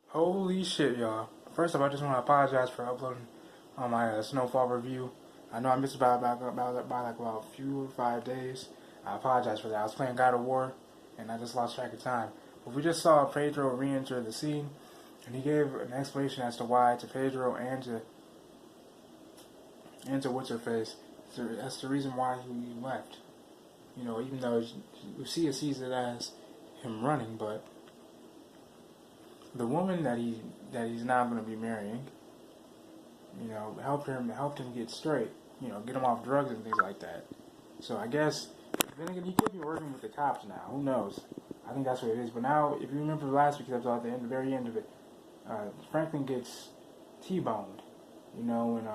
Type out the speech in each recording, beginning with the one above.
Holy shit, y'all. First of all, I just want to apologize for uploading on my Snowfall review. I know I missed about 5 days. I apologize for that. I was playing God of War, and I just lost track of time. But we just saw Pedro re-enter the scene, and he gave an explanation as to why to Pedro and to What's-Her-Face. That's the reason why he left. You know, even though Lucia sees it as him running, but the woman that he's now going to be marrying, you know, helped him get straight, you know, get him off drugs and things like that. So I guess then again, he could be working with the cops now. Who knows? I think that's what it is. But now, if you remember last week's episode, at the very end of it, Franklin gets T-boned, you know, and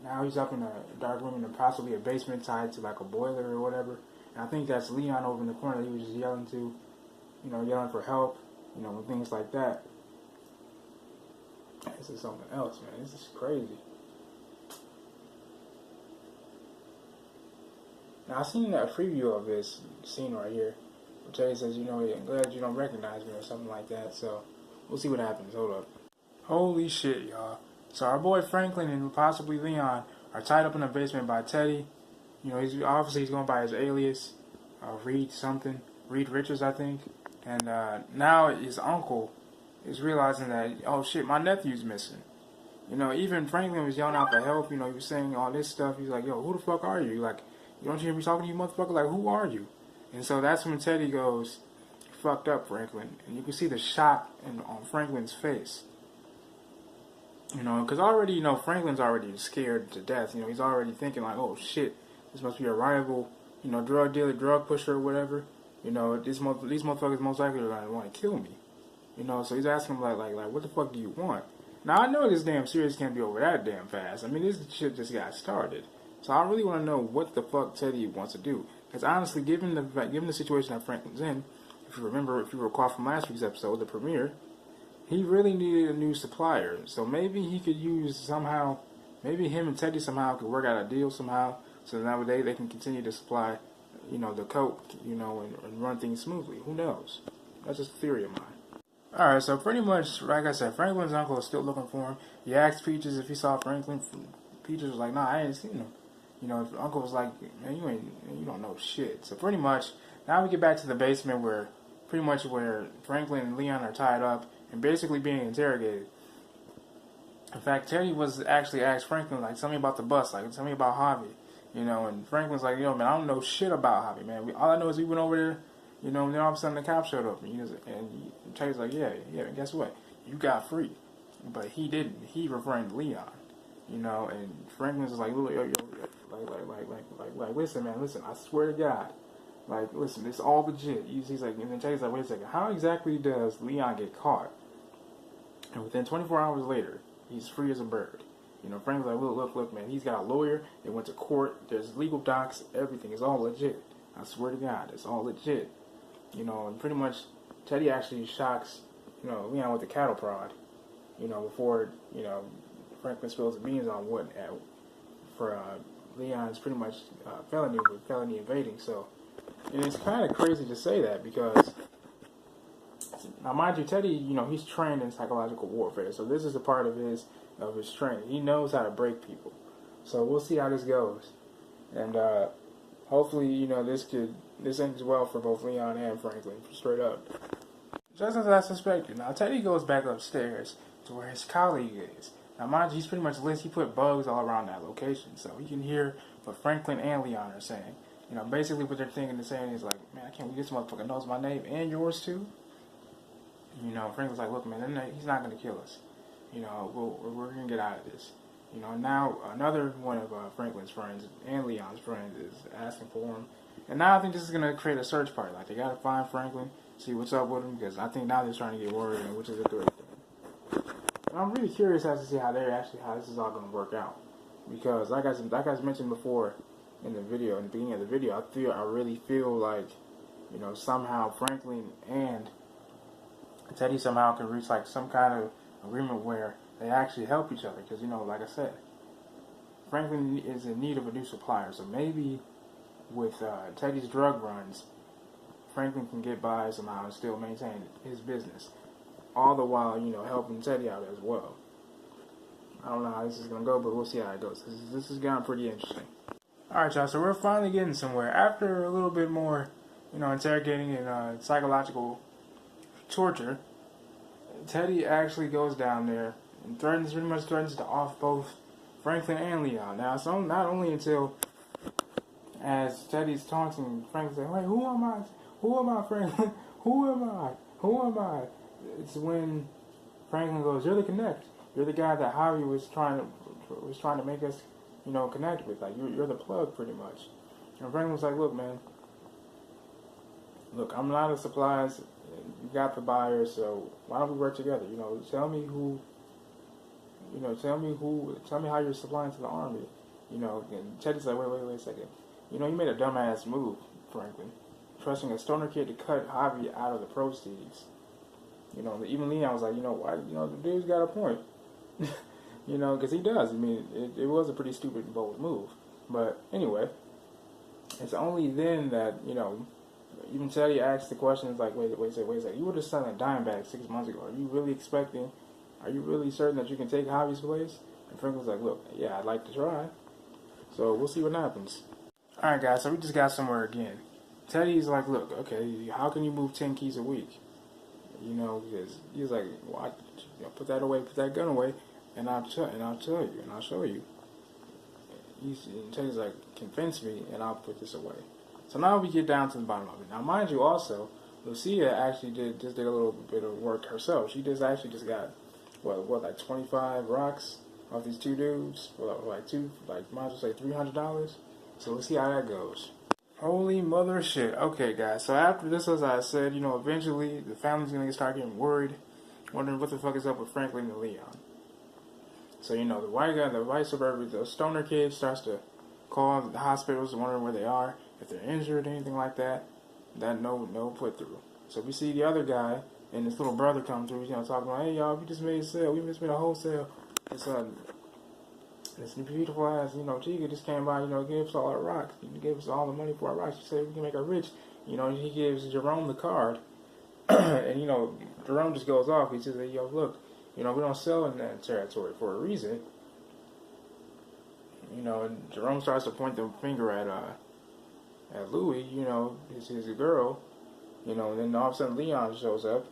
now he's up in a dark room in possibly a basement tied to like a boiler or whatever. And I think that's Leon over in the corner that he was just yelling to, you know, yelling for help, you know, and things like that. This is something else, man. This is crazy. Now, I've seen a preview of this scene right here, where Teddy says, you know, I'm glad you don't recognize me or something like that. So, we'll see what happens. Hold up. Holy shit, y'all. So, our boy Franklin and possibly Leon are tied up in a basement by Teddy. You know, he's going by his alias, Reed Richards, I think. And now his uncle is realizing that, oh shit, my nephew's missing. You know, even Franklin was yelling out for help. You know, he was saying all this stuff. He's like, yo, who the fuck are you? Like, you don't hear me talking to you, motherfucker? Like, who are you? And so that's when Teddy goes, fucked up, Franklin. And you can see the shock on Franklin's face. You know, because already, you know, Franklin's already scared to death. You know, he's already thinking like, oh shit, this must be a rival, you know, drug dealer, drug pusher or whatever. You know, these motherfuckers most likely are going to want to kill me. You know, so he's asking him, like, what the fuck do you want? Now, I know this damn series can't be over that damn fast. I mean, this shit just got started. So I really want to know what the fuck Teddy wants to do. Because honestly, given the situation that Franklin's in, if you recall from last week's episode, the premiere, he really needed a new supplier. So maybe he could maybe him and Teddy somehow could work out a deal somehow, so that nowadays they can continue to supply, you know, the coke, you know, and run things smoothly. Who knows? That's just a theory of mine. Alright, so pretty much, like I said, Franklin's uncle is still looking for him. He asked Peaches if he saw Franklin. Peaches was like, nah, I ain't seen him. You know, his uncle was like, man, you don't know shit. So pretty much, now we get back to the basement where Franklin and Leon are tied up and basically being interrogated. In fact, Teddy was actually asked Franklin, like, tell me about the bus, like, tell me about Javi. You know, and Franklin's like, yo, man, I don't know shit about Javi, man. All I know is we went over there, you know, and then all of a sudden the cops showed up. And Teddy's like, yeah, guess what? You got free. But he didn't. He referring to Leon. You know, and Franklin's like, listen, man, listen, I swear to God. Like, listen, it's all legit. He's like, and then Teddy's like, wait a second, how exactly does Leon get caught? And within 24 hours later, he's free as a bird. You know, Franklin's like, look, man, he's got a lawyer. They went to court. There's legal docs. Everything is all legit. I swear to God, it's all legit. You know, and pretty much Teddy actually shocks, you know, Leon with the cattle prod. You know, before, you know, Franklin spills the beans on for Leon's pretty much felony evading. So, and it's kind of crazy to say that because, now mind you, Teddy, you know, he's trained in psychological warfare. So this is a part of his training. He knows how to break people. So we'll see how this goes. And hopefully, you know, this ends well for both Leon and Franklin, straight up. Just as I suspected. Now, Teddy goes back upstairs to where his colleague is. Now, mind you, he's pretty much he put bugs all around that location, so he can hear what Franklin and Leon are saying. You know, basically what they're thinking and saying is like, man, I can't believe this motherfucker knows my name and yours too. You know, Franklin's like, look, man, he's not going to kill us. You know, we're going to get out of this. You know, now another one of Franklin's friends and Leon's friends is asking for him. And now I think this is going to create a search party. Like, they got to find Franklin, see what's up with him, because I think now they're trying to get worried, which is a good thing. And I'm really curious as to see how this is all going to work out. Because, like I mentioned before in the beginning of the video, I really feel like, you know, somehow Franklin and Teddy somehow can reach like some kind of agreement where they actually help each other. Because, you know, like I said, Franklin is in need of a new supplier. So maybe with Teddy's drug runs, Franklin can get by somehow and still maintain his business, all the while, helping Teddy out as well. I don't know how this is going to go, but we'll see how it goes. This has gotten pretty interesting. Alright, y'all, so we're finally getting somewhere. After a little bit more, interrogating and psychological torture, Teddy actually goes down there and pretty much threatens to off both Franklin and Leon. Now, it's not only until, as Teddy's taunting Franklin, saying, wait, who am I? Who am I, Franklin? Who am I? Who am I? It's when Franklin goes, you're the connect. You're the guy that Javi was trying to make us, connect with. Like, you're the plug, pretty much. And Franklin was like, look, man. Look, I'm not a supplies. You got the buyer, so why don't we work together? Tell me who. Tell me how you're supplying to the army. And Teddy's like, wait a second. You made a dumbass move, Franklin, trusting a stoner kid to cut Javi out of the proceeds. Even Leon was like, why? The dude's got a point. Because he does. I mean, it was a pretty stupid and bold move. But anyway, it's only then that, even Teddy asked the questions like, wait a second. You were just selling a dime bag 6 months ago. Are you really certain that you can take Javi's place? And Franklin's like, look, yeah, I'd like to try. So we'll see what happens. Alright, guys, so we just got somewhere again. Teddy's like, look, okay, how can you move 10 keys a week? Because he's like, well, put that away, put that gun away, and I'll tell you, and I'll show you. And Teddy's like, convince me, and I'll put this away. So now we get down to the bottom of it. Now, mind you, also, Lucia actually did a little bit of work herself. She just got, like 25 rocks off these two dudes for might as well say $300. So let's see how that goes. Holy mother shit. Okay, guys. So after this, as I said, eventually the family's gonna start getting worried, wondering what the fuck is up with Franklin and Leon. So the white guy, the white suburban, the stoner kid starts to call the hospitals, wondering where they are, if they're injured, anything like that. That no put through. So we see the other guy and his little brother come through, talking about, hey y'all, we just made a sale. We just made a wholesale. This beautiful ass, Chica just came by, gave us all our rocks. He gave us all the money for our rocks. She said we can make her rich. He gives Jerome the card. And, Jerome just goes off. He says, yo, look, we don't sell in that territory for a reason. And Jerome starts to point the finger at Louie, his girl. And then all of a sudden Leon shows up.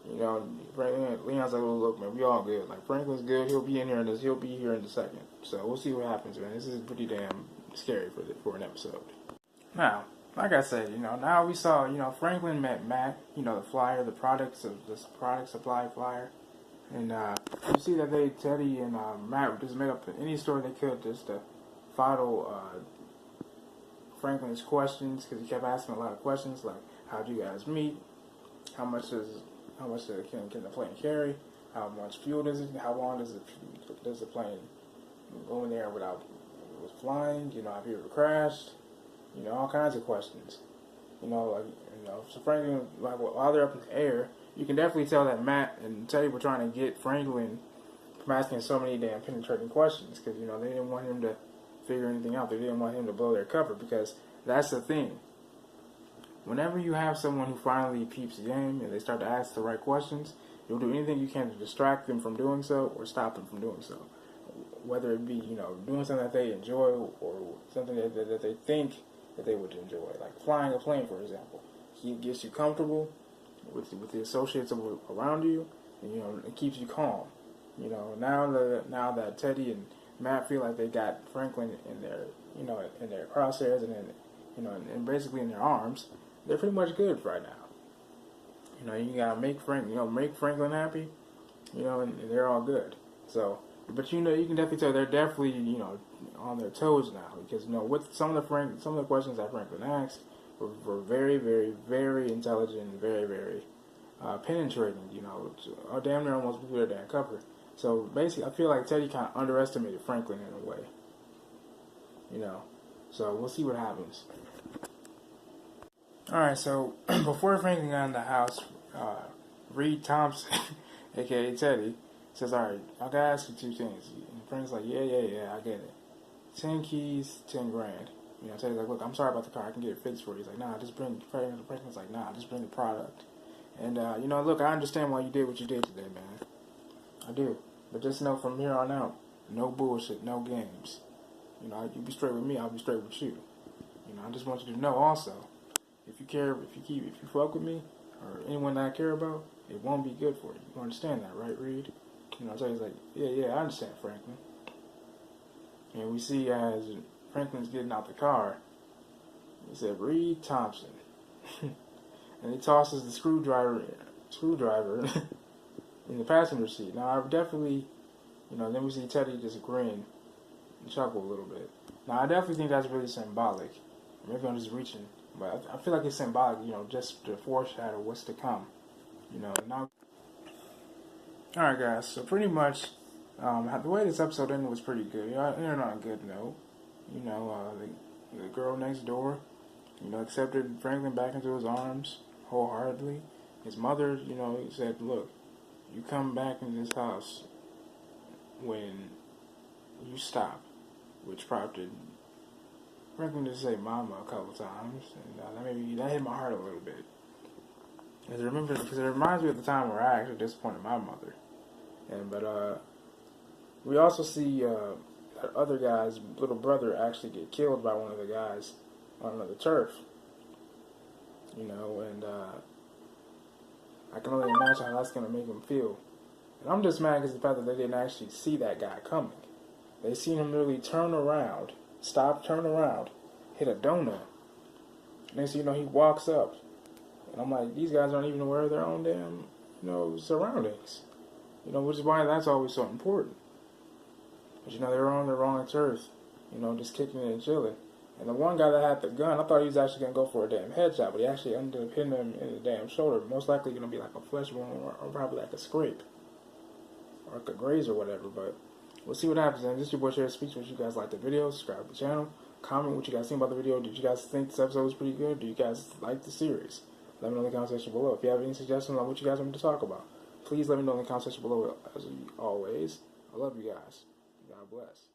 Leon's like, look, man, we all good. Like, Franklin's good. He'll be in here he'll be here in a second. So we'll see what happens, man. This is pretty damn scary for an episode. Now, like I said, now we saw, Franklin met Matt, the flyer, the product supply flyer. And you see that Teddy and Matt just made up any story they could just to follow Franklin's questions, because he kept asking a lot of questions like, how'd you guys meet? How much can the plane carry? How much fuel does it? How long does the plane go in there without flying? Have you ever crashed? All kinds of questions. So Franklin, while they're up in the air, you can definitely tell that Matt and Teddy were trying to get Franklin from asking so many damn penetrating questions, because they didn't want him to figure anything out. They didn't want him to blow their cover, because that's the thing. Whenever you have someone who finally peeps the game and they start to ask the right questions, you'll do anything you can to distract them from doing so or stop them from doing so. Whether it be, doing something that they enjoy or something that they think that they would enjoy. Like flying a plane, for example. He gets you comfortable with the associates around you, and, it keeps you calm. Now that Teddy and Matt feel like they got Franklin in their crosshairs and basically in their arms, they're pretty much good right now. You gotta make Franklin happy, and they're all good. So, but you can definitely tell they're definitely on their toes now, because with some of the questions that Franklin asked were very, very, very intelligent and very, very penetrating. Damn near almost blew their damn cover. So basically, I feel like Teddy kind of underestimated Franklin in a way. So we'll see what happens. Alright, so before Franklin got in the house, Reed Thompson, aka Teddy, says, alright, I gotta ask you two things. And Franklin's like, yeah, I get it. 10 keys, 10 grand. You know, Teddy's like, look, I'm sorry about the car. I can get it fixed for you. He's like, nah, just bring. Franklin's like, nah, just bring the product. And you know, look, I understand why you did what you did today, man. I do. But just know from here on out, no bullshit, no games. You know, you be straight with me, I'll be straight with you. You know, I just want you to know also, if you fuck with me, or anyone that I care about, it won't be good for you. You understand that, right, Reed? You know, so he's like, yeah, I understand, Franklin. And we see as Franklin's getting out the car, he said, Reed Thompson. And he tosses the screwdriver in the passenger seat. Now, I definitely, you know, then we see Teddy just grin and chuckle a little bit. Now, I definitely think that's really symbolic. Maybe I'm just reaching, but I feel like it's symbolic, you know, just to foreshadow what's to come. You know, now. Alright, guys, so pretty much, the way this episode ended was pretty good. You know, ended on a good note. You know, the girl next door, you know, accepted Franklin back into his arms wholeheartedly. His mother, you know, said, look, you come back in this house when you stop, which prompted Franklin to say mama a couple times, and that hit my heart a little bit. Because it reminds me of the time where I actually disappointed my mother. But we also see that other guy's little brother actually get killed by one of the guys on the turf. You know, and I can only imagine how that's going to make him feel. And I'm just mad because the fact that they didn't actually see that guy coming. They seen him literally turn around, hit a donut. Next thing you know, he walks up. And I'm like, these guys aren't even aware of their own damn, you know, surroundings. You know, which is why that's always so important. But, you know, they were on the wrong turf, you know, just kicking it and chilling. And the one guy that had the gun, I thought he was actually going to go for a damn headshot, but he actually ended up hitting him in the damn shoulder. Most likely going to be like a flesh wound or probably like a scrape. Or like a graze or whatever, but we'll see what happens. And this is your boy, Share Speech. What you guys like the video, subscribe to the channel, comment what you guys think about the video. Did you guys think this episode was pretty good? Do you guys like the series? Let me know in the comment section below. If you have any suggestions on what you guys want me to talk about, please let me know in the comment section below as always. I love you guys. God bless.